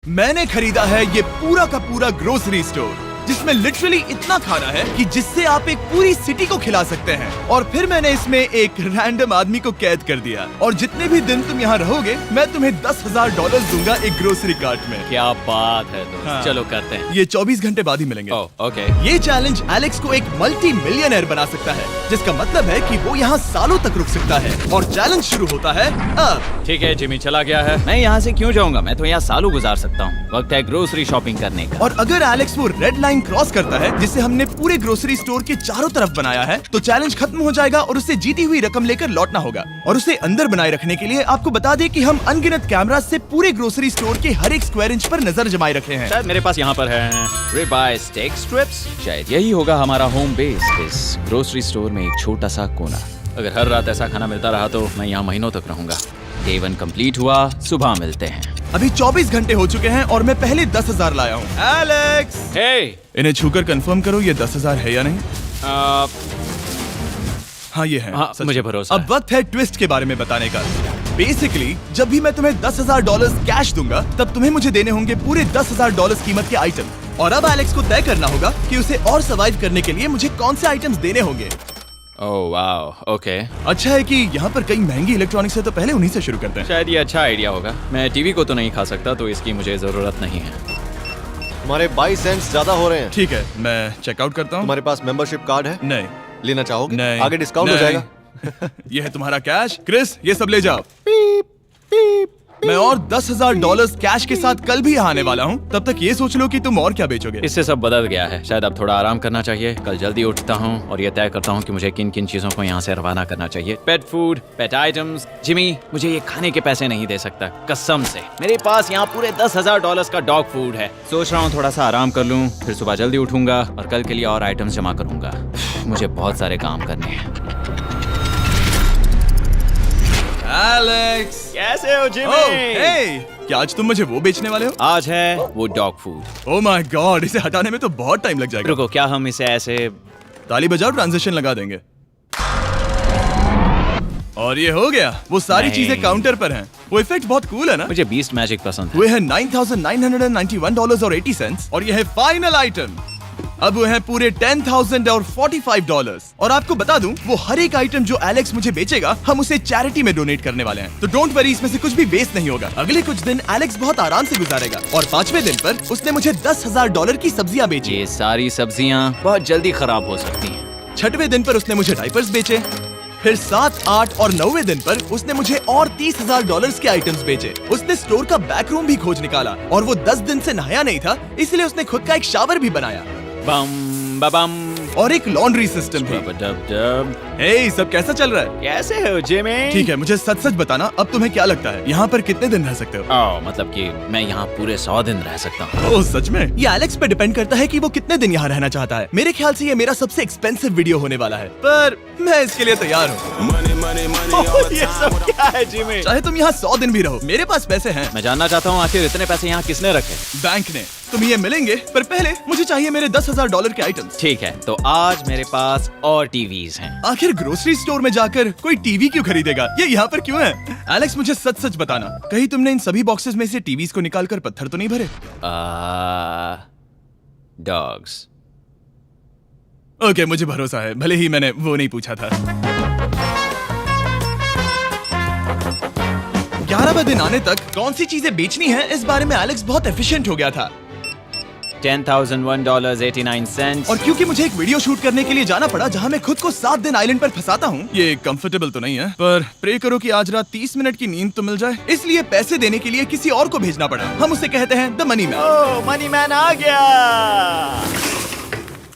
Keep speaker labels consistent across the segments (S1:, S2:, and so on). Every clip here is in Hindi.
S1: मैंने खरीदा है ये पूरा का पूरा ग्रोसरी स्टोर जिसमें लिटरली इतना खाना है कि जिससे आप एक पूरी सिटी को खिला सकते हैं। और फिर मैंने इसमें एक रैंडम आदमी को कैद कर दिया और जितने भी दिन तुम यहाँ रहोगे मैं तुम्हें $10,000 दूंगा एक ग्रोसरी कार्ट में।
S2: क्या बात है दोस्त।
S1: हाँ।
S2: चलो करते हैं।
S1: ये 24 घंटे बाद ही मिलेंगे।
S2: ओके।
S1: ये चैलेंज एलेक्स को एक मल्टी मिलियनर बना सकता है, जिसका मतलब है कि वो यहाँ सालों तक रुक सकता है। और चैलेंज शुरू होता है अब।
S2: ठीक है, जिमी चला गया है। मैं यहाँ से क्यों जाऊँगा, मैं तो यहाँ सालों गुजार सकता हूँ। वक्त है ग्रोसरी शॉपिंग करने का।
S1: और अगर एलेक्स वो रेड लाइन क्रॉस करता है जिसे हमने पूरे ग्रोसरी स्टोर के चारों तरफ बनाया है, तो चैलेंज खत्म हो जाएगा और उसे जीती हुई रकम लेकर लौटना होगा। और उसे अंदर बनाए रखने के लिए आपको बता दें कि हम अनगिनत कैमरा से पूरे ग्रोसरी स्टोर के हर एक स्क्वायर इंच पर नजर जमाए रखे हैं।
S2: शायद मेरे पास यहाँ पर है रिबाई स्टेक स्ट्रिप्स। शायद यही होगा हमारा होम बेस, इस ग्रोसरी स्टोर में एक छोटा सा कोना। अगर हर रात ऐसा खाना मिलता रहा तो मैं यहाँ महीनों तक रहूंगा। डे 1 कंप्लीट हुआ, सुबह मिलते हैं।
S1: अभी 24 घंटे हो चुके हैं और मैं पहले 10,000 लाया हूँ। एलेक्स,
S2: हे,
S1: इन्हें छूकर कंफर्म करो ये 10,000 है या नहीं। हाँ ये है।
S2: हाँ,
S1: सच
S2: मुझे
S1: में।
S2: भरोसा
S1: अब वक्त है ट्विस्ट के बारे में बताने का। बेसिकली जब भी मैं तुम्हें $10,000 कैश दूंगा तब तुम्हें मुझे देने होंगे पूरे $10,000 कीमत के आइटम। और अब एलेक्स को तय करना होगा कि उसे और सर्वाइव करने के लिए मुझे कौन से आइटम्स देने होंगे।
S2: Oh wow, okay.
S1: अच्छा है कि यहाँ पर कई महंगी इलेक्ट्रॉनिक्स है, तो पहले उन्हीं से शुरू करते हैं।
S2: शायद ये अच्छा आइडिया होगा। मैं टीवी को तो नहीं खा सकता, तो इसकी मुझे जरूरत नहीं है।
S3: हमारे 22 सेंट्स ज्यादा हो रहे हैं।
S1: ठीक है, मैं चेकआउट करता हूँ।
S3: तुम्हारे पास मेंबरशिप कार्ड है?
S1: नहीं।
S3: लेना चाहोगे?
S1: नहीं।
S3: आगे डिस्काउंट हो
S1: नहीं।
S3: जाएगा।
S1: ये है तुम्हारा कैश। क्रिस, ये सब ले जाओ। मैं और $10,000 कैश के साथ कल भी यहाँ आने वाला हूँ। तब तक ये सोच लो कि तुम और क्या बेचोगे।
S2: इससे सब बदल गया है। शायद अब थोड़ा आराम करना चाहिए। कल जल्दी उठता हूँ और ये तय करता हूँ कि मुझे किन किन चीजों को यहाँ से रवाना करना चाहिए। पेट फूड, पेट आइटम्स। जिमी, मुझे ये खाने के पैसे नहीं दे सकता, कसम से। मेरे पास यहाँ पूरे $10,000 का डॉग फूड है। सोच रहा हूँ थोड़ा सा आराम कर लूँ, फिर सुबह जल्दी उठूंगा और कल के लिए और आइटम्स जमा करूंगा। मुझे बहुत सारे काम करने हैं।
S1: एलेक्स,
S2: कैसे हो जिमी?
S1: ओह, हे, क्या आज तुम मुझे वो बेचने वाले हो?
S2: आज है वो dog food.
S1: Oh my God, इसे हटाने में तो बहुत टाइम लग जाएगा।
S2: रुको, क्या हम इसे ऐसे
S1: ताली बजाओ, ट्रांजिशन लगा देंगे। और ये हो गया। वो सारी
S2: नहीं।
S1: चीजें काउंटर पर हैं। वो इफेक्ट बहुत कूल है ना।
S2: मुझे बीस्ट मैजिक पसंद है।
S1: वो है $9,991.80 और ये है फाइनल आइटम। अब वो है पूरे $10,045 और आपको बता दूं, वो हर एक आइटम जो एलेक्स मुझे बेचेगा हम उसे चैरिटी में डोनेट करने वाले हैं। तो डोंट वरी, इसमें से कुछ भी वेस्ट नहीं होगा। अगले कुछ दिन एलेक्स बहुत आराम से गुजारेगा और 5वें दिन पर उसने मुझे $10,000 की सब्जियां बेची।
S2: ये सारी सब्जियां बहुत जल्दी खराब हो सकती हैं।
S1: 6वें दिन पर उसने मुझे डाइपर्स बेचे। फिर 7, 8 और 9वें दिन पर उसने मुझे और $30,000 के आइटम्स बेचे। उसने स्टोर का बैक रूम भी खोज निकाला और वो 10 दिन से नहाया नहीं था, इसलिए उसने खुद का एक शावर भी बनाया
S2: बम बम
S1: और एक लॉन्ड्री सिस्टम भी।
S2: डब।
S1: हे, सब कैसा चल रहा है?
S2: कैसे हो जिमी?
S1: ठीक है, मुझे सच सच बताना, अब तुम्हें क्या लगता है यहाँ पर कितने दिन रह सकते हो?
S2: मतलब कि मैं यहाँ पूरे 100 दिन रह सकता हूँ।
S1: ओह सच में? ये एलेक्स पे डिपेंड करता है कि वो कितने दिन यहाँ रहना चाहता है। मेरे ख्याल से ये मेरा सबसे एक्सपेंसिव वीडियो होने वाला है, पर मैं इसके लिए तैयार हूँ।
S2: ये सब क्या है जिमी?
S1: चाहे तुम यहाँ 100 दिन भी रहो, मेरे पास पैसे हैं।
S2: मैं जानना चाहता हूँ आखिर इतने पैसे यहाँ किसने रखे?
S1: बैंक ने। तुम्हें ये मिलेंगे, पर पहले मुझे चाहिए मेरे $10,000 के आइटम्स।
S2: ठीक है, तो आज मेरे पास और टीवीज हैं।
S1: आखिर ग्रोसरी स्टोर में जाकर कोई टीवी क्यों खरीदेगा? ये यहाँ पर क्यों है? एलेक्स, मुझे सच सच बताना, कहीं तुमने इन सभी बॉक्सेस में से टीवीज को निकालकर पत्थर तो नहीं भरे?
S2: डॉग्स।
S1: ओके, मुझे भरोसा है, भले ही मैंने वो नहीं पूछा था। 11वें दिन आने तक कौन सी चीजें बेचनी है, इस बारे में एलेक्स बहुत एफिशिएंट हो गया था।
S2: $10,001.89।
S1: और क्योंकि मुझे एक वीडियो शूट करने के लिए जाना पड़ा जहां मैं खुद को 7 दिन आइलैंड पर फंसाता हूं, ये कंफर्टेबल तो नहीं है, पर प्रे करो कि आज रात 30 मिनट की नींद तो मिल जाए। इसलिए पैसे देने के लिए किसी और को भेजना पड़ा। हम उसे कहते हैं the money man.
S2: Oh, money man आ गया।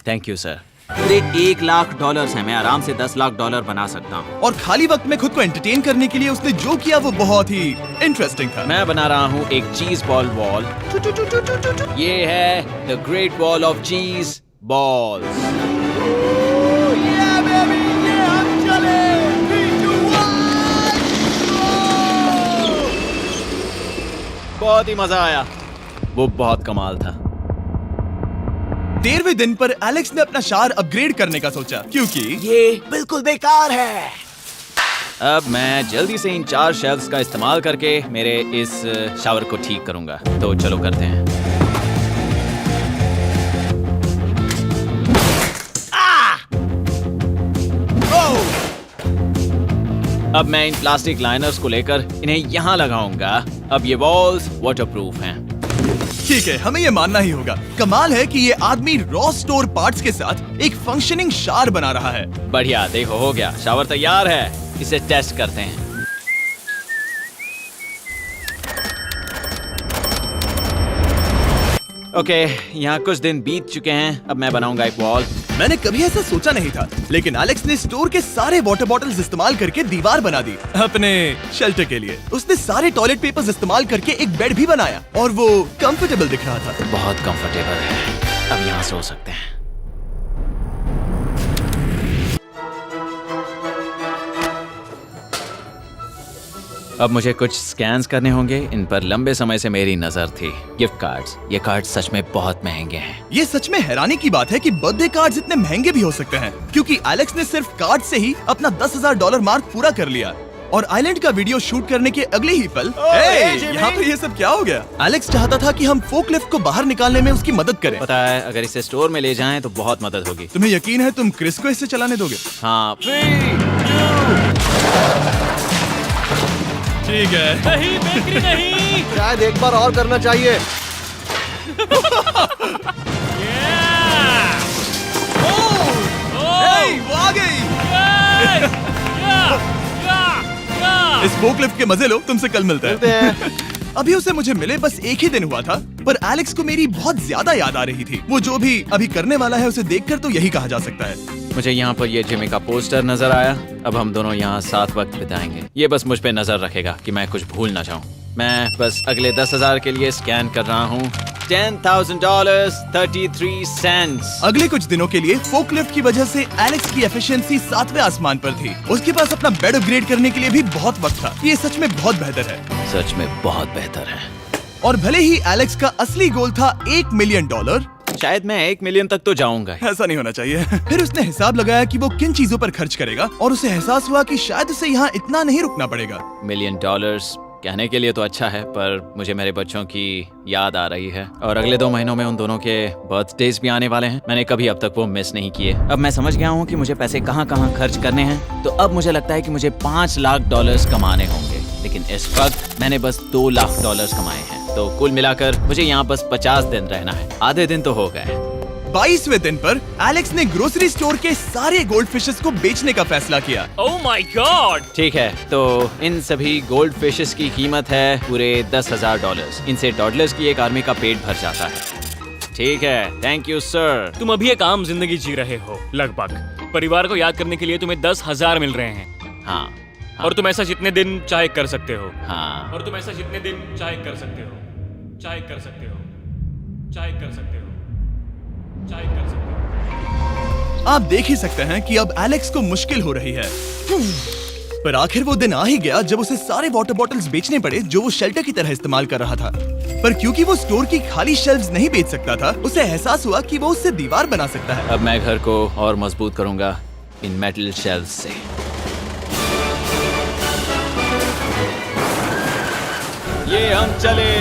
S2: Thank you sir. पूरे $1 लाख है। मैं आराम से $10 लाख बना सकता हूँ।
S1: और खाली वक्त में खुद को एंटरटेन करने के लिए उसने जो किया वो बहुत ही इंटरेस्टिंग था।
S2: मैं बना रहा हूँ एक चीज बॉल वॉल। ये है द ग्रेट वॉल ऑफ चीज बॉल्स। बहुत ही मजा आया। वो बहुत कमाल था।
S1: 13वें दिन पर एलेक्स ने अपना शार अपग्रेड करने का सोचा, क्योंकि
S2: ये बिल्कुल बेकार है। अब मैं जल्दी से इन 4 शेल्फ्स का इस्तेमाल करके मेरे इस शावर को ठीक करूंगा। तो चलो करते हैं। अब मैं इन प्लास्टिक लाइनर्स को लेकर इन्हें यहाँ लगाऊंगा। अब ये वॉल्स वाटरप्रूफ हैं।
S1: ठीक है, हमें ये मानना ही होगा। कमाल है कि ये आदमी रॉ स्टोर पार्ट्स के साथ एक फंक्शनिंग शावर बना रहा है।
S2: बढ़िया, देखो हो गया, शावर तैयार है। इसे टेस्ट करते हैं। ओके, यहाँ कुछ दिन बीत चुके हैं। अब मैं बनाऊंगा एक वॉल।
S1: मैंने कभी ऐसा सोचा नहीं था, लेकिन एलेक्स ने स्टोर के सारे वाटर बॉटल्स इस्तेमाल करके दीवार बना दी अपने शेल्टर के लिए। उसने सारे टॉयलेट पेपर्स इस्तेमाल करके एक बेड भी बनाया और वो कंफर्टेबल दिख रहा था।
S2: बहुत कंफर्टेबल है। अब यहाँ सो सकते हैं। अब मुझे कुछ स्कैन्स करने होंगे। इन पर लंबे समय से मेरी नजर थी। Gift cards. ये कार्ड सच में बहुत महंगे हैं।
S1: ये सच में हैरानी की बात है कि बर्थडे कार्ड्स इतने महंगे भी हो सकते हैं, क्योंकि एलेक्स ने सिर्फ कार्ड से ही अपना $10,000 मार्क पूरा कर लिया। और आइलैंड का वीडियो शूट करने के अगले ही पल यहाँ पे ये सब क्या हो गया? एलेक्स चाहता था कि हम फोकलिफ्ट को बाहर निकालने में उसकी मदद करें।
S2: पता है, अगर इसे स्टोर में ले जाएं तो बहुत मदद होगी।
S1: तुम्हें यकीन है तुम क्रिस को इससे चलाने दोगे?
S2: हाँ।
S1: ठीक है।
S4: नहीं बेकरी नहीं।
S3: शायद एक बार और करना चाहिए।
S1: वो आ गई। इस फोकलिफ्ट के मजे लो, तुमसे कल मिलते हैं। अभी उसे मुझे मिले बस एक ही दिन हुआ था, पर एलेक्स को मेरी बहुत ज्यादा याद आ रही थी। वो जो भी अभी करने वाला है उसे देखकर तो यही कहा जा सकता है।
S2: मुझे यहाँ पर ये जिमी का पोस्टर नजर आया। अब हम दोनों यहाँ साथ वक्त बिताएंगे। ये बस मुझ पे नजर रखेगा कि मैं कुछ भूल ना जाऊँ। मैं बस अगले 10,000 के लिए स्कैन कर रहा हूँ। $10,000 33 सेंट्स।
S1: अगले कुछ दिनों के लिए फोकलिफ्ट की वजह से एलेक्स की एफिशिएंसी 7वें आसमान पर थी। उसके पास अपना बेड अपग्रेड करने के लिए भी बहुत वक्त था। ये सच में बहुत बेहतर है।
S2: सच में बहुत बेहतर है।
S1: और भले ही एलेक्स का असली गोल था $1 मिलियन,
S2: शायद मैं 1 मिलियन तक तो जाऊंगा।
S1: ऐसा नहीं होना चाहिए। फिर उसने हिसाब लगाया कि वो किन चीजों पर खर्च करेगा और उसे एहसास हुआ कि शायद उसे यहाँ इतना नहीं रुकना पड़ेगा।
S2: $1 मिलियन कहने के लिए तो अच्छा है, पर मुझे मेरे बच्चों की याद आ रही है। और अगले 2 महीनों में उन दोनों के बर्थडेज भी आने वाले हैं। मैंने कभी अब तक वो मिस नहीं किए। अब मैं समझ गया हूँ कि मुझे पैसे कहाँ कहाँ खर्च करने हैं। तो अब मुझे लगता है कि मुझे $5 लाख कमाने होंगे। लेकिन इस वक्त मैंने बस $2 लाख कमाए हैं। तो कुल मिलाकर मुझे यहाँ बस 50 दिन रहना है। आधे दिन तो हो गए।
S1: 22वें दिन पर एलेक्स ने ग्रोसरी स्टोर के सारे गोल्ड फिशेस को बेचने का फैसला किया।
S4: Oh my God.
S2: ठीक है, तो इन सभी गोल्ड फिशेस की कीमत है पूरे $10,000। इनसे टॉडलर्स की एक आर्मी का पेट भर जाता है। ठीक है, थैंक यू सर।
S4: तुम अभी एक आम जिंदगी जी रहे हो लगभग। परिवार को याद करने के लिए तुम्हें 10,000 मिल रहे हैं।
S2: हाँ।
S4: और तुम ऐसा जितने दिन चाहे कर सकते हो।
S2: हाँ।
S4: और तुम ऐसा जितने दिन चाहे कर सकते हो। चाहे कर सकते हो। चाहे कर सकते हो। चाहे कर सकते हो।
S1: आप देख ही सकते हैं कि अब एलेक्स को मुश्किल हो रही है। पर आखिर वो दिन आ ही गया जब उसे सारे वाटर बॉटल्स बेचने पड़े जो वो शेल्टर की तरह इस्तेमाल कर रहा था। पर क्योंकि वो स्टोर की खाली शेल्फ्स नहीं बेच सकता था, उसे एहसास हुआ कि वो उससे दीवार बना सकता है।
S2: अब मैं घर को और मजबूत करूंगा इन मेटल शेल्फ्स से। ये हम चले।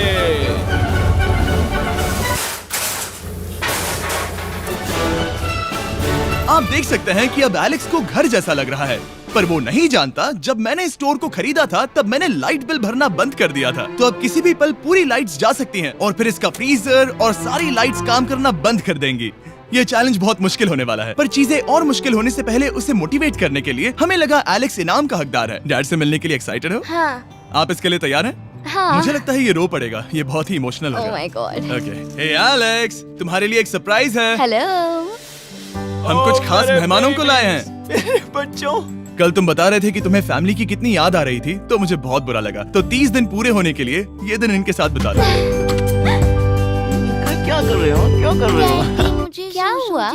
S1: आप देख सकते हैं कि अब एलेक्स को घर जैसा लग रहा है, पर वो नहीं जानता जब मैंने स्टोर को खरीदा था तब मैंने लाइट बिल भरना बंद कर दिया था। तो अब किसी भी पल पूरी लाइट्स जा सकती हैं और फिर इसका फ्रीजर और सारी लाइट्स काम करना बंद कर देंगी। ये चैलेंज बहुत मुश्किल होने वाला है, पर चीजें और मुश्किल होने से पहले उसे मोटिवेट करने के लिए हमें लगा एलेक्स इनाम का हकदार है। डैड से मिलने के लिए एक्साइटेड हो?
S5: हाँ।
S1: आप इसके लिए तैयार हैं?
S5: हाँ।
S1: मुझे लगता है ये रो पड़ेगा। ये बहुत ही इमोशनल
S5: Oh
S1: होगा।
S5: my God.
S1: Okay, hey Alex, तुम्हारे लिए एक सरप्राइज है।
S5: हेलो।
S1: हम कुछ खास मेहमानों को लाए हैं।
S3: मेरे बच्चों।
S1: कल तुम बता रहे थे कि तुम्हें फैमिली की कितनी याद आ रही थी, तो मुझे बहुत बुरा लगा। तो 30 दिन पूरे होने के लिए ये दिन इनके साथ बिता लो।
S3: क्या कर रहे हो? क्या कर रहे हो?
S5: मुझे क्या हुआ?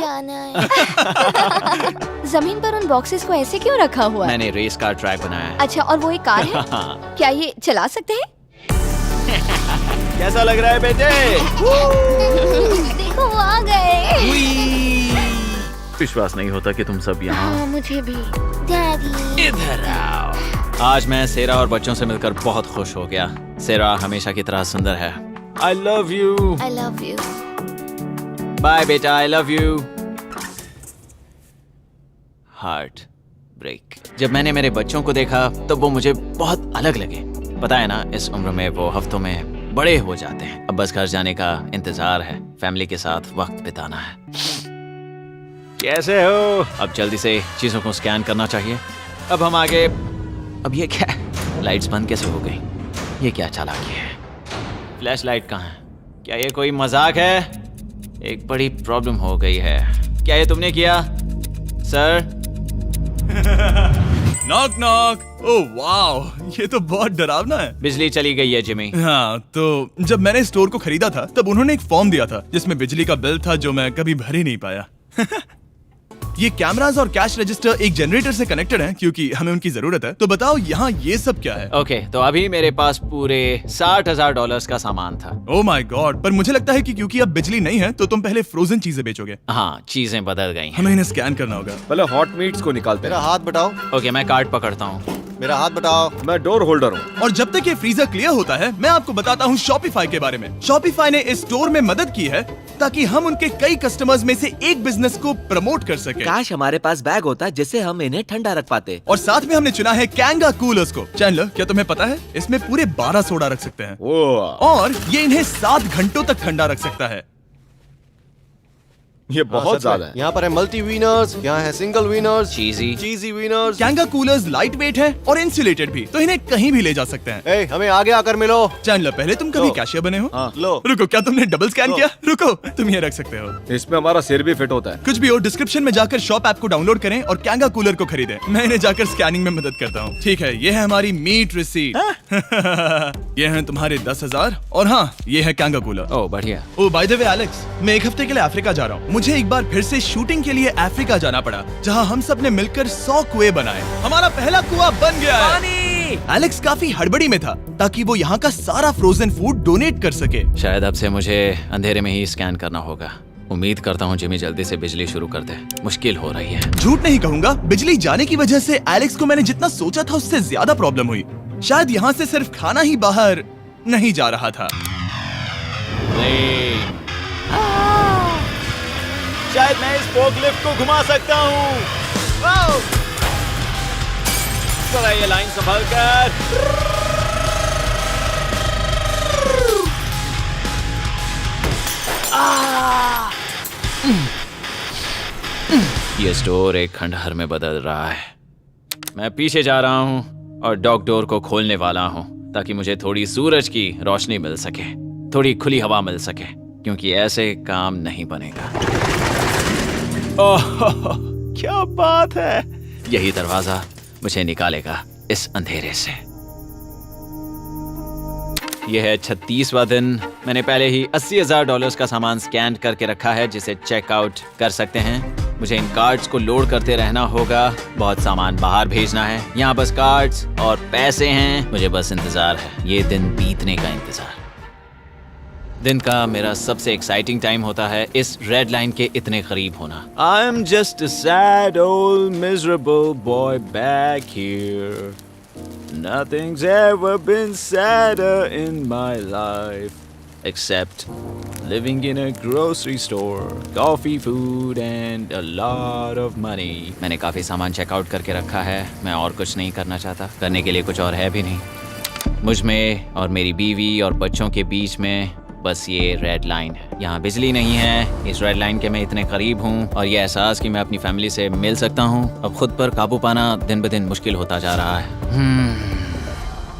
S5: जमीन पर उन बॉक्सेस को ऐसे क्यों रखा हुआ है?
S2: मैंने रेस कार ट्रैक बनाया है।
S5: अच्छा, और वो एक कार है? क्या ये चला सकते हैं?
S2: कैसा लग रहा है बेटे?
S5: देखो वो आ गए।
S2: विश्वास नहीं होता कि तुम सब यहाँ।
S5: हाँ, मुझे भी। डैडी।
S2: इधर आओ। आज मैं सेरा और बच्चों से मिलकर बहुत खुश हो गया। सेरा हमेशा की तरह सुंदर है। I love you।
S5: I love you।
S2: Bye बेटा, I love you। Heartbreak. जब मैंने मेरे बच्चों को देखा तब वो मुझे बहुत अलग लगे। पता है ना, इस उम्र में वो हफ्तों में बड़े हो जाते हैं। अब बस घर जाने का इंतजार है, फैमिली के साथ वक्त बिताना है। कैसे हो? अब जल्दी से चीजों को स्कैन करना चाहिए। अब हम आगे। अब ये क्या है? लाइट्स बंद कैसे हो गई? ये क्या चालाकी है? फ्लैश लाइट कहाँ है? क्या ये कोई मजाक है? एक बड़ी प्रॉब्लम हो गई है। क्या ये तुमने किया, sir?
S1: Knock knock. Oh wow, ये तो बहुत डरावना है।
S2: बिजली चली गई है जिमी।
S1: हाँ, तो जब मैंने स्टोर को खरीदा था तब उन्होंने एक फॉर्म दिया था जिसमें बिजली का बिल था जो मैं कभी भर ही नहीं पाया। ये कैमरास और कैश रजिस्टर एक जनरेटर से कनेक्टेड हैं क्योंकि हमें उनकी जरूरत है। तो बताओ यहाँ ये सब क्या है?
S2: ओके, तो अभी मेरे पास पूरे $60,000 का सामान था।
S1: ओह माय गॉड, पर मुझे लगता है कि क्योंकि अब बिजली नहीं है तो तुम पहले फ्रोजन चीजें बेचोगे।
S2: हाँ, चीजें बदल गई हैं।
S1: हमें इन्हें स्कैन करना होगा।
S3: पहले हॉट मीट्स को निकालते
S6: मेरा
S3: हैं।
S6: हाथ बटाओ।
S2: ओके, मैं कार्ड पकड़ता हूँ।
S6: मेरा हाथ बटाओ।
S3: मैं डोर होल्डर हूँ।
S1: और जब तक ये फ्रीजर क्लियर होता है मैं आपको बताता हूँ शॉपिफाई के बारे में। शॉपिफाई ने इस स्टोर में मदद की है ताकि हम उनके कई कस्टमर्स में से एक बिजनेस को प्रमोट कर सके।
S7: काश हमारे पास बैग होता जिससे हम इन्हें ठंडा रख पाते।
S1: और साथ में हमने चुना है कैंगा कूलर्स को। चैनलर, क्या तुम्हें पता है इसमें पूरे 12 सोडा रख सकते हैं और ये इन्हें 7 घंटों तक ठंडा रख सकता है।
S3: ये बहुत ज्यादा है।
S6: यहाँ पर है मल्टी विनर्स, यहाँ है single winners,
S2: cheesy.
S6: Cheesy winners.
S1: कैंगा कूलर्स लाइट वेट है और इंसुलेटेड भी, तो इन्हें कहीं भी ले जा सकते हैं।
S6: ए, हमें आगे आकर मिलो।
S1: चैनलर, पहले तुम कभी
S6: लो।
S1: कैशियर बने हो?
S6: लो।
S1: रुको, क्या तुमने डबल स्कैन
S6: लो।
S1: किया? रुको, तुम ये रख सकते हो।
S3: इसमें हमारा सिर भी फिट होता है।
S1: कुछ भी हो, डिस्क्रिप्शन में जाकर शॉप ऐप को डाउनलोड करें और कैंगा कूलर को खरीदें। मैं इन्हें जाकर स्कैनिंग में मदद करता हूँ। ठीक है, ये है हमारी मीट रिसीट। ये हैं तुम्हारे 10,000 और हाँ, ये है कैंगा कूलर।
S2: ओह बढ़िया।
S1: ओ बाय द वे एलेक्स, मैं एक हफ्ते के लिए अफ्रीका जा रहा हूँ। मुझे एक बार फिर से शूटिंग के लिए अफ्रीका जाना पड़ा, जहाँ हम सब ने मिलकर 100 कुएं बनाए। हमारा पहला कुआं बन गया है। एलेक्स काफी हड़बड़ी में था ताकि वो यहाँ का सारा फ्रोजन फूड डोनेट कर सके।
S2: शायद अब से मुझे अंधेरे में ही स्कैन करना होगा। उम्मीद करता हूँ जिमी जल्दी से बिजली शुरू कर दे। मुश्किल हो रही है।
S1: झूठ नहीं कहूंगा, बिजली जाने की वजह से एलेक्स को मैंने जितना सोचा था उससे ज्यादा प्रॉब्लम हुई। शायद यहाँ से सिर्फ खाना ही बाहर नहीं जा रहा था।
S2: शायद मैं इस फोकलिफ्ट को घुमा सकता हूँ। चला ये लाइन संभाल कर। ये स्टोर एक खंडहर में बदल रहा है। मैं पीछे जा रहा हूँ और डॉग डोर को खोलने वाला हूँ ताकि मुझे थोड़ी सूरज की रोशनी मिल सके, थोड़ी खुली हवा मिल सके, क्योंकि ऐसे काम नहीं बनेगा। ओह क्या बात है! यही दरवाजा मुझे निकालेगा इस अंधेरे से। यह है 36वां दिन। मैंने पहले ही $80,000 का सामान स्कैन करके रखा है जिसे चेकआउट कर सकते हैं। मुझे इन कार्ड्स को लोड करते रहना होगा। बहुत सामान बाहर भेजना है। यहाँ बस कार्ड्स और पैसे हैं। मुझे बस इंतजार है, ये दिन बीतने का इंतजार। दिन का मेरा सबसे एक्साइटिंग टाइम होता है इस रेड लाइन के इतने करीब होना। I am just a sad old miserable boy back here. Nothing's ever been sadder in my life except living in a grocery store, coffee, food and a lot of money. मैंने काफी सामान चेकआउट करके रखा है। मैं और कुछ नहीं करना चाहता। करने के लिए कुछ और है भी नहीं। मुझ में और मेरी बीवी और बच्चों के बीच में बस ये रेड लाइन है। यहाँ बिजली नहीं है। इस रेड लाइन के मैं इतने करीब हूँ और ये एहसास कि मैं अपनी फैमिली से मिल सकता हूँ अब खुद पर काबू पाना दिन ब दिन मुश्किल होता जा रहा है।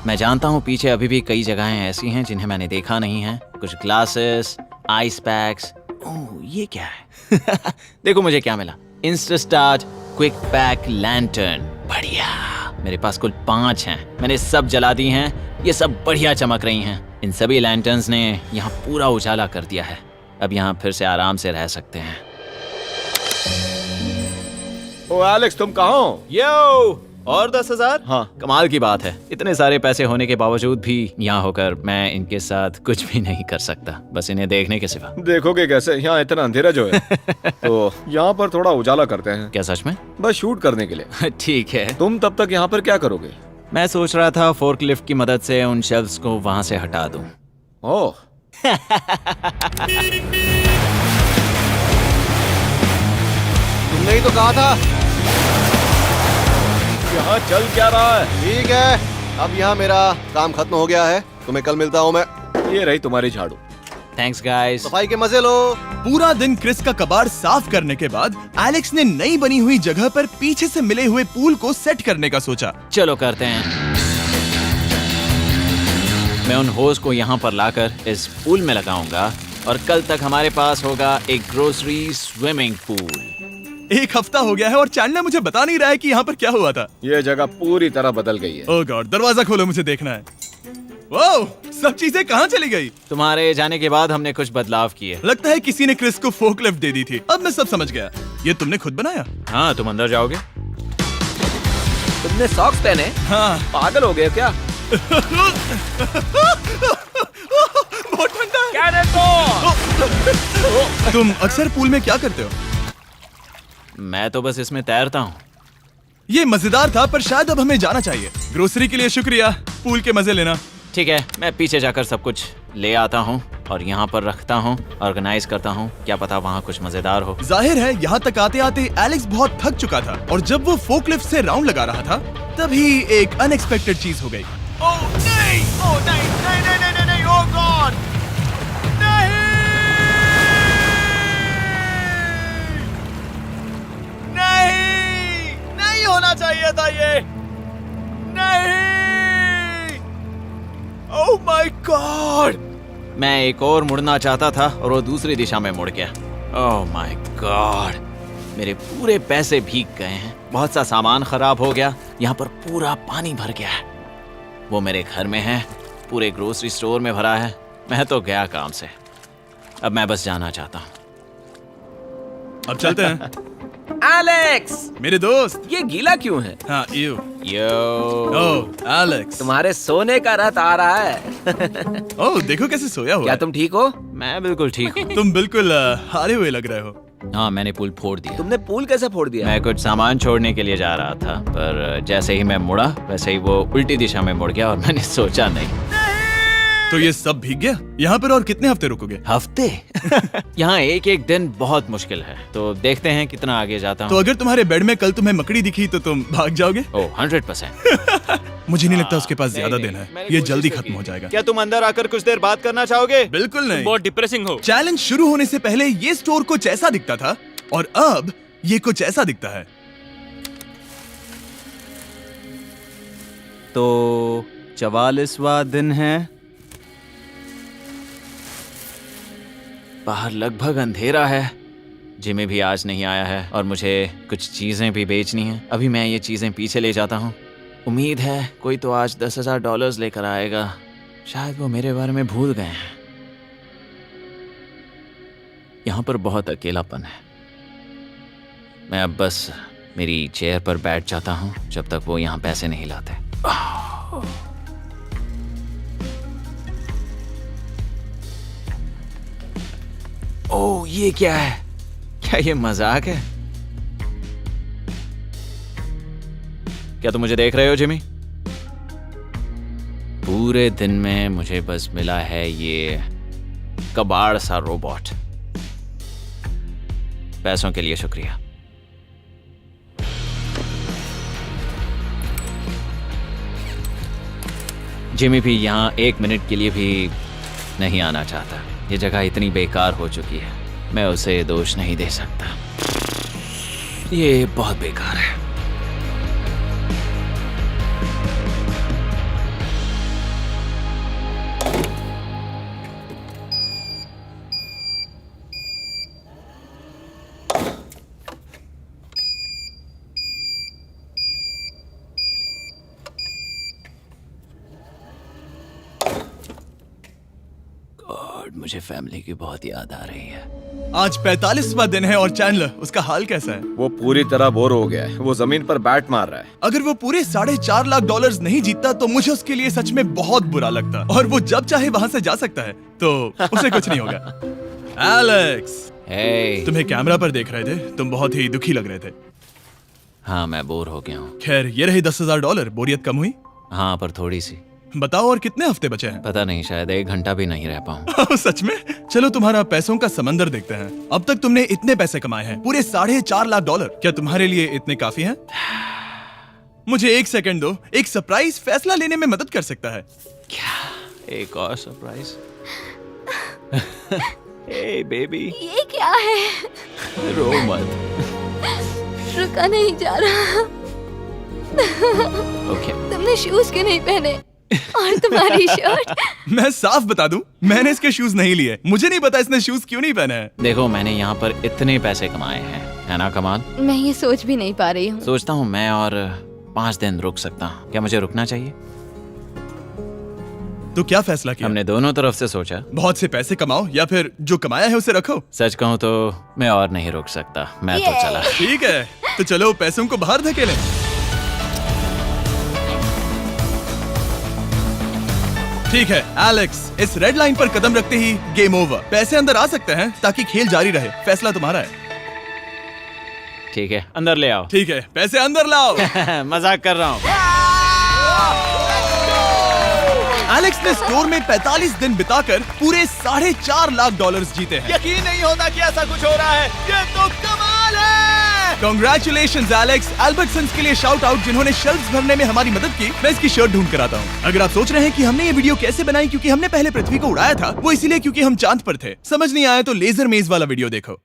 S2: मैं जानता हूँ पीछे अभी भी कई जगहें ऐसी हैं जिन्हें मैंने देखा नहीं है। कुछ ग्लासेस, आइस पैक्स। ओह ये क्या है? देखो मुझे क्या मिला। इंस्टास्टार्ट क्विक पैक लैंटर्न। बढ़िया। मेरे पास कुल 5 हैं। मैंने सब जला दी हैं। ये सब बढ़िया चमक रही हैं। इन सभी लैंटर्न्स ने यहाँ पूरा उजाला कर दिया है। अब यहाँ फिर से आराम से रह सकते हैं।
S3: ओ एलेक्स, तुम कहाँ हो?
S2: यो और 10,000?
S3: हाँ।
S2: कमाल की बात है, इतने सारे पैसे होने के बावजूद भी यहाँ होकर मैं इनके साथ कुछ भी नहीं कर सकता, बस इन्हें देखने के सिवा।
S3: देखोगे कैसे, यहाँ इतना अंधेरा जो है। तो यहाँ पर थोड़ा उजाला करते हैं,
S2: क्या सच में?
S3: बस शूट करने के लिए।
S2: ठीक है।
S3: तुम तब तक यहाँ पर क्या करोगे?
S2: मैं सोच रहा था फोर्कलिफ्ट की मदद से उन शेल्फ्स को वहां से हटा दूं।
S3: ओह,
S6: तुमने ही तो कहा था।
S3: यहाँ चल क्या रहा है?
S6: ठीक है, अब यहाँ मेरा काम खत्म हो गया है। तुम्हें कल मिलता हूँ मैं।
S3: ये रही तुम्हारी झाड़ू।
S2: Thanks guys.
S6: सफाई के मजे लो।
S1: पूरा दिन क्रिस का कबाड़ साफ करने के बाद एलेक्स ने नई बनी हुई जगह पर पीछे से मिले हुए पूल को सेट करने का सोचा।
S2: चलो करते हैं। मैं उन होज को यहाँ पर लाकर इस पूल में लगाऊंगा और कल तक हमारे पास होगा एक ग्रोसरी स्विमिंग पूल।
S1: 1 हफ्ता हो गया है और चैंडलर मुझे बता नहीं रहा है कि यहाँ पर क्या हुआ था।
S3: ये जगह पूरी तरह बदल गई है।
S1: ओह गॉड, दरवाजा खोलो, मुझे देखना है। वाओ, सब चीजें कहाँ चली गई?
S2: तुम्हारे जाने के बाद हमने कुछ बदलाव किए।
S1: लगता है किसी ने क्रिस को फोर्कलिफ्ट दे दी थी। अब मैं सब समझ गया। ये तुमने खुद बनाया?
S2: हाँ, तुम अंदर जाओगे?
S7: तुमने सॉक्स पहने?
S1: हाँ।
S7: पागल हो गए क्या?
S1: बहुत ठंडा है। तुम अक्सर पूल में क्या करते हो?
S2: मैं तो बस इसमें तैरता हूँ।
S1: ये मजेदार था, पर शायद अब हमें जाना चाहिए। ग्रोसरी के लिए शुक्रिया, पूल के मजे लेना।
S2: ठीक है, मैं पीछे जाकर सब कुछ ले आता हूँ और यहाँ पर रखता हूँ, ऑर्गेनाइज करता हूँ। क्या पता वहाँ कुछ मजेदार हो।
S1: जाहिर है यहाँ तक आते आते एलेक्स बहुत थक चुका था और जब वो फोर्कलिफ्ट से राउंड लगा रहा था तभी एक अनएक्सपेक्टेड चीज हो गई। ओह नहीं, ओह नहीं, नहीं, नहीं, नहीं, नहीं, नहीं, ओह गॉड, नहीं, नहीं, नहीं होना चाहिए था ये, नहीं, ओह माय गॉड।
S2: मैं एक और मुड़ना चाहता था और वो दूसरी दिशा में मुड़ गया। ओह माय गॉड, मेरे पूरे पैसे भीग गए हैं। बहुत सा सामान खराब हो गया। यहाँ पर पूरा पानी भर गया है। वो मेरे घर में है, पूरे ग्रोसरी स्टोर में भरा है। मैं तो गया काम से। अब मैं बस जाना चाहता हूँ।
S1: अब चलते हैं।
S7: एलेक्स,
S1: मेरे दोस्त।
S7: ये गीला क्यों है?
S1: हाँ, यू।
S2: Yo,
S1: oh Alex.
S7: तुम्हारे सोने का रथ आ रहा है।
S1: ओह देखो कैसे सोया हुआ
S7: क्या
S1: है।
S7: तुम ठीक हो?
S2: मैं बिल्कुल ठीक हूँ।
S1: तुम बिल्कुल हारे हुए लग रहे हो।
S2: हाँ, मैंने पुल फोड़ दिया।
S7: तुमने पूल कैसे फोड़ दिया?
S2: मैं कुछ सामान छोड़ने के लिए जा रहा था, पर जैसे ही मैं मुड़ा वैसे ही वो उल्टी दिशा में मुड़ गया और मैंने सोचा नहीं।
S1: तो ये सब भीग गया। यहाँ पर और कितने हफ्ते रुकोगे?
S2: हफ्ते? यहाँ एक एक दिन बहुत मुश्किल है, तो देखते हैं कितना आगे जाता
S1: तो
S2: हूँ।
S1: अगर तुम्हारे बेड में कल तुम्हें मकड़ी दिखी तो तुम भाग जाओगे?
S2: ओह 100%।
S1: मुझे नहीं लगता उसके पास ज्यादा
S2: नहीं,
S1: दिन है।
S2: मैंने
S1: ये
S2: कोशिश
S1: जल्दी
S2: तो
S1: खत्म
S2: की।
S1: हो जाएगा।
S2: क्या तुम अंदर आकर कुछ देर बात करना चाहोगे?
S1: बिल्कुल नहीं।
S4: बहुत डिप्रेसिंग हो।
S1: चैलेंज शुरू होने से पहले ये स्टोर कुछ ऐसा दिखता था और अब ये कुछ ऐसा दिखता है।
S2: तो 44वां दिन है। बाहर लगभग अंधेरा है। जिमी भी आज नहीं आया है और मुझे कुछ चीजें भी बेचनी हैं। अभी मैं ये चीजें पीछे ले जाता हूँ। उम्मीद है कोई तो आज $10,000 लेकर आएगा। शायद वो मेरे बारे में भूल गए हैं। यहाँ पर बहुत अकेलापन है। मैं अब बस मेरी चेयर पर बैठ जाता हूँ जब तक वो यहाँ पैसे नहीं लाते। ओह, ये क्या है? क्या ये मजाक है? क्या तुम मुझे देख रहे हो जिमी? पूरे दिन में मुझे बस मिला है ये कबाड़ सा रोबोट। पैसों के लिए शुक्रिया। जिमी भी यहाँ 1 मिनट के लिए भी नहीं आना चाहता। ये जगह इतनी बेकार हो चुकी है, मैं उसे दोष नहीं दे सकता। ये बहुत बेकार है। मुझे फैमिली की बहुत याद आ रही है।
S1: आज 45वां दिन है और चैंडलर, उसका हाल कैसा है?
S3: वो पूरी तरह बोर हो गया है। वो जमीन पर बैट मार रहा है।
S1: अगर वो पूरे $4.5 लाख नहीं जीतता तो मुझे उसके लिए सच में बहुत बुरा लगता, और वो जब चाहे वहाँ से जा सकता है, तो उसे कुछ नहीं होगा। एलेक्स,
S2: हे,
S1: तुम्हें कैमरा पर देख रहे थे, तुम बहुत ही दुखी लग रहे थे।
S2: हाँ मैं बोर हो गया हूँ।
S1: खैर, ये रही $10,000, बोरियत कम हुई?
S2: हाँ पर थोड़ी सी।
S1: बताओ और कितने हफ्ते बचे हैं?
S2: पता नहीं, शायद 1 घंटा भी नहीं रह पाऊँ।
S1: सच में? चलो तुम्हारा पैसों का समंदर देखते हैं। अब तक तुमने इतने पैसे कमाए हैं, पूरे $4.5 लाख। क्या तुम्हारे लिए इतने काफी हैं? मुझे 1 सेकंड दो, एक सरप्राइज फैसला लेने में मदद कर सकता है।
S2: क्या? एक और सरप्राइज? हे बेबी,
S5: ये क्या है?
S2: रो मत।
S5: रुका नहीं जा रहा।
S2: ओके।
S5: तुमने शूज क्यों नहीं पहने? और तुम्हारी शर्ट?
S1: मैं साफ बता दूं, मैंने इसके शूज नहीं लिए। मुझे नहीं पता इसने शूज क्यों नहीं पहने हैं।
S2: देखो, मैंने यहाँ पर इतने पैसे कमाए हैं, है ना कमाल?
S5: मैं ये सोच भी नहीं पा रही हूँ।
S2: सोचता हूँ मैं और 5 दिन रुक सकता हूँ। क्या मुझे रुकना चाहिए?
S1: तो क्या फैसला किया?
S2: हमने दोनों तरफ से सोचा।
S1: बहुत से पैसे कमाओ या फिर जो कमाया है उसे रखो।
S2: सच कहूँ तो मैं और नहीं रुक सकता, मैं तो
S5: ये।
S2: चला।
S1: ठीक है, तो चलो पैसों को बाहर धकेलें। ठीक है एलेक्स, इस रेड लाइन पर कदम रखते ही गेम ओवर। पैसे अंदर आ सकते हैं ताकि खेल जारी रहे। फैसला तुम्हारा है।
S2: ठीक है, अंदर ले आओ।
S1: ठीक है, पैसे अंदर लाओ।
S2: मजाक कर रहा हूँ।
S1: एलेक्स ने स्टोर में 45 दिन बिताकर पूरे $4.5 लाख जीते हैं।
S6: यकीन नहीं होता कि ऐसा कुछ हो रहा है। ये तो कमाल है।
S1: Congratulations Alex. एल्बर्टसन्स के लिए शाउट आउट, जिन्होंने शेल्फ्स भरने में हमारी मदद की। मैं इसकी शर्ट ढूंढ कर आता हूँ। अगर आप सोच रहे हैं कि हमने ये वीडियो कैसे बनाई क्योंकि हमने पहले पृथ्वी को उड़ाया था, वो इसीलिए क्योंकि हम चांद पर थे। समझ नहीं आया तो लेजर मेज वाला वीडियो देखो।